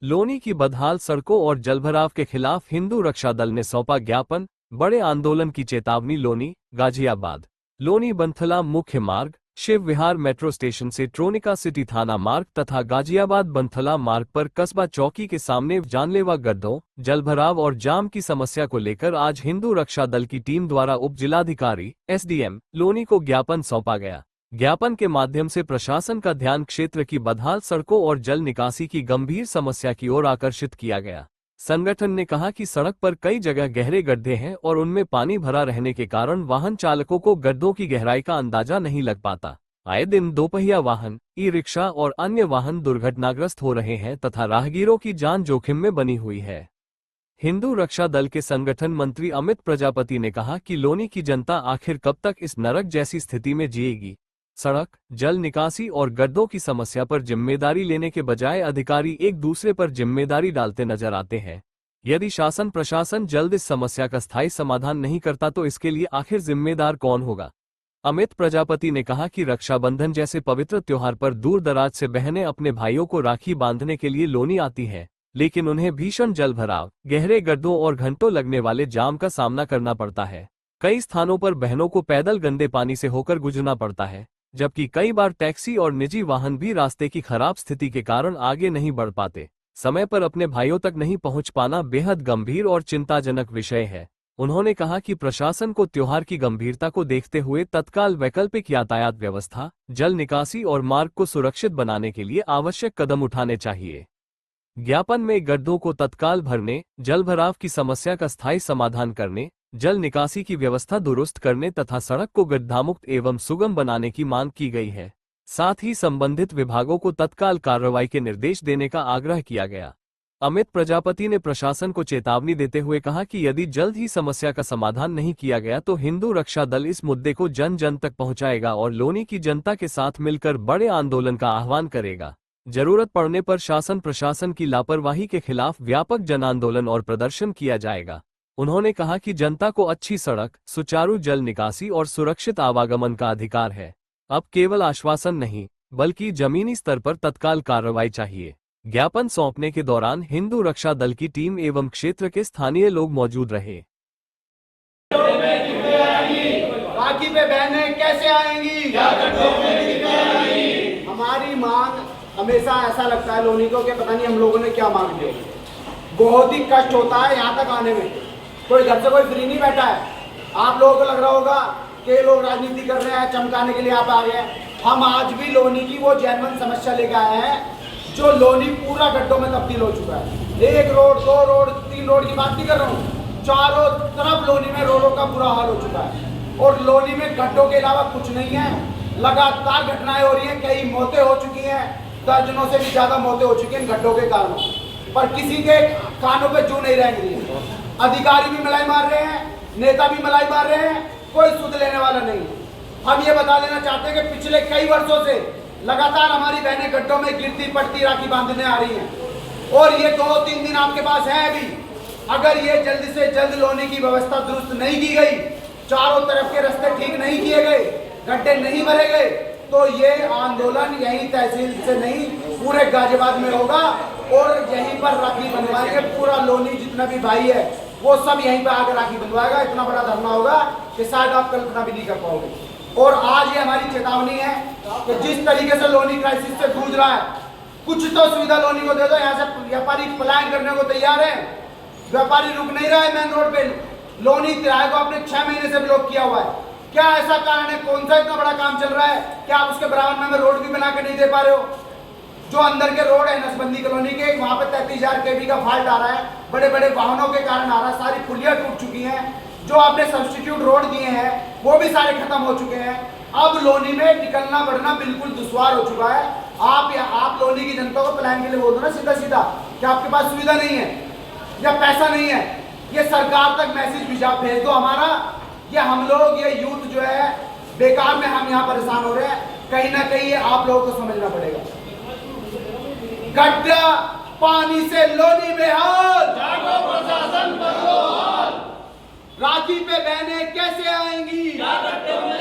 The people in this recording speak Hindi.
लोनी की बदहाल सड़कों और जलभराव के खिलाफ हिंदू रक्षा दल ने सौंपा ज्ञापन, बड़े आंदोलन की चेतावनी। लोनी, गाजियाबाद। लोनी बंथला मुख्य मार्ग, शिव विहार मेट्रो स्टेशन से ट्रोनिका सिटी थाना मार्ग तथा गाजियाबाद बंथला मार्ग पर कस्बा चौकी के सामने जानलेवा गड्ढों, जलभराव और जाम की समस्या को लेकर आज हिंदू रक्षा दल की टीम द्वारा उप जिलाधिकारी एसडीएम लोनी को ज्ञापन सौंपा गया। ज्ञापन के माध्यम से प्रशासन का ध्यान क्षेत्र की बदहाल सड़कों और जल निकासी की गंभीर समस्या की ओर आकर्षित किया गया। संगठन ने कहा कि सड़क पर कई जगह गहरे गड्ढे हैं और उनमें पानी भरा रहने के कारण वाहन चालकों को गड्ढों की गहराई का अंदाजा नहीं लग पाता। आए दिन दोपहिया वाहन, ई रिक्शा और अन्य वाहन दुर्घटनाग्रस्त हो रहे हैं तथा राहगीरों की जान जोखिम में बनी हुई है। हिंदू रक्षा दल के संगठन मंत्री अमित प्रजापति ने कहा कि लोनी की जनता आखिर कब तक इस नरक जैसी स्थिति में जिएगी। सड़क, जल निकासी और गड्ढों की समस्या पर जिम्मेदारी लेने के बजाय अधिकारी एक दूसरे पर जिम्मेदारी डालते नजर आते हैं। यदि शासन प्रशासन जल्द इस समस्या का स्थायी समाधान नहीं करता तो इसके लिए आखिर जिम्मेदार कौन होगा। अमित प्रजापति ने कहा कि रक्षाबंधन जैसे पवित्र त्योहार पर दूर दराज से बहनें अपने भाइयों को राखी बांधने के लिए लोनी आती हैं, लेकिन उन्हें भीषण जलभराव, गहरे गड्ढों और घंटों लगने वाले जाम का सामना करना पड़ता है। कई स्थानों पर बहनों को पैदल गंदे पानी से होकर गुजरना पड़ता है, जबकि कई बार टैक्सी और निजी वाहन भी रास्ते की खराब स्थिति के कारण आगे नहीं बढ़ पाते। समय पर अपने भाइयों तक नहीं पहुंच पाना बेहद गंभीर और चिंताजनक विषय है। उन्होंने कहा कि प्रशासन को त्योहार की गंभीरता को देखते हुए तत्काल वैकल्पिक यातायात व्यवस्था, जल निकासी और मार्ग को सुरक्षित बनाने के लिए आवश्यक कदम उठाने चाहिए। ज्ञापन में गड्ढों को तत्काल भरने, जलभराव की समस्या का स्थायी समाधान करने, जल निकासी की व्यवस्था दुरुस्त करने तथा सड़क को गड्ढामुक्त एवं सुगम बनाने की मांग की गई है। साथ ही संबंधित विभागों को तत्काल कार्रवाई के निर्देश देने का आग्रह किया गया। अमित प्रजापति ने प्रशासन को चेतावनी देते हुए कहा कि यदि जल्द ही समस्या का समाधान नहीं किया गया तो हिंदू रक्षा दल इस मुद्दे को जन जन तक पहुंचाएगा और लोनी की जनता के साथ मिलकर बड़े आंदोलन का आह्वान करेगा। जरूरत पड़ने पर शासन प्रशासन की लापरवाही के खिलाफ व्यापक जन आंदोलन और प्रदर्शन किया जाएगा। उन्होंने कहा कि जनता को अच्छी सड़क, सुचारू जल निकासी और सुरक्षित आवागमन का अधिकार है। अब केवल आश्वासन नहीं, बल्कि जमीनी स्तर पर तत्काल कार्रवाई चाहिए। ज्ञापन सौंपने के दौरान हिंदू रक्षा दल की टीम एवं क्षेत्र के स्थानीय लोग मौजूद रहे। राखी पे बहनें कैसे आएंगी? हमारी मांग हमेशा ऐसा लगता है लोनी को कि पता नहीं हम लोगों ने क्या मांग लिया। बहुत ही कष्ट होता है यहाँ तक आने में। कोई घर से कोई फ्री नहीं बैठा है। आप लोगों को लग रहा होगा कि लोग राजनीति कर रहे हैं, चमकाने के लिए आप आ गए। हम आज भी लोनी की वो जेन्युइन समस्या लेकर आए हैं जो लोनी पूरा गड्ढों में तब्दील हो चुका है। 1 रोड, 2 रोड, 3 रोड की बात नहीं कर रहा हूँ, चारों तरफ लोनी में रोडों का बुरा हाल हो चुका है और लोनी में गड्ढों के अलावा कुछ नहीं है। लगातार घटनाएं हो रही हैं, कई मौतें हो चुकी हैं, दर्जनों से भी ज्यादा मौतें हो चुकी हैं गड्ढों के कारणों, पर किसी के कानों पे जू नहीं रेंग रही है। अधिकारी भी मलाई मार रहे हैं, नेता भी मलाई मार रहे हैं, कोई सुध लेने वाला नहीं। हम ये बता देना चाहते हैं कि पिछले कई वर्षों से लगातार हमारी बहनें गड्ढों में गिरती पड़ती राखी बांधने आ रही हैं और ये 2-3 दिन आपके पास है अभी। अगर ये जल्द से जल्द लोनी की व्यवस्था दुरुस्त नहीं की गई, चारों तरफ के रास्ते ठीक नहीं किए गए, गड्ढे नहीं भरे गए, तो ये आंदोलन यही तहसील से नहीं पूरे गाजियाबाद में होगा और यहीं पर राखी बंधवाएंगे। पूरा लोनी जितना भी भाई है वो सब यहीं पे आकर राखी बंधवाएगा। इतना बड़ा धरना होगा कि शायद आप कल्पना भी नहीं कर पाओगे। और आज ये हमारी चेतावनी है कि जिस तरीके से लोनी क्राइसिस से जूझ रहा है, कुछ तो सुविधा लोनी को दे दो। यहाँ से व्यापारी पलायन करने को तैयार है, व्यापारी रुक नहीं रहा है मेन रोड पे। लोनी तिराहे को आपने 6 महीने से ब्लॉक किया हुआ है। क्या ऐसा कारण है? कौन सा इतना बड़ा काम चल रहा है? क्या आप उसके बराबर में रोड भी बना के नहीं दे पा रहे हो? जो अंदर के रोड है नसबंदी कॉलोनी के, वहां पे 33,000 kV का फॉल्ट आ रहा है, बड़े बड़े वाहनों के कारण आ रहा है, सारी पुलियां टूट चुकी हैं। जो आपने सब्स्टिट्यूट रोड दिए हैं वो भी सारे खत्म हो चुके हैं। अब लोनी में निकलना बढ़ना बिल्कुल दुश्वार हो चुका है। आप लोनी की जनता को प्लान के लिए बोल दो ना सीधा सीधा कि आपके पास सुविधा नहीं है या पैसा नहीं है। ये सरकार तक मैसेज भेज दो हमारा। ये हम लोग, ये यूथ जो है बेकार में हम यहाँ परेशान हो रहे हैं। कहीं ना कहीं ये आप लोगों को समझना पड़ेगा। गड्ढा पानी से लोनी बेहाल, जागो प्रशासन करो हाल। राखी पे बहनें कैसे आएंगी? गड्ढों में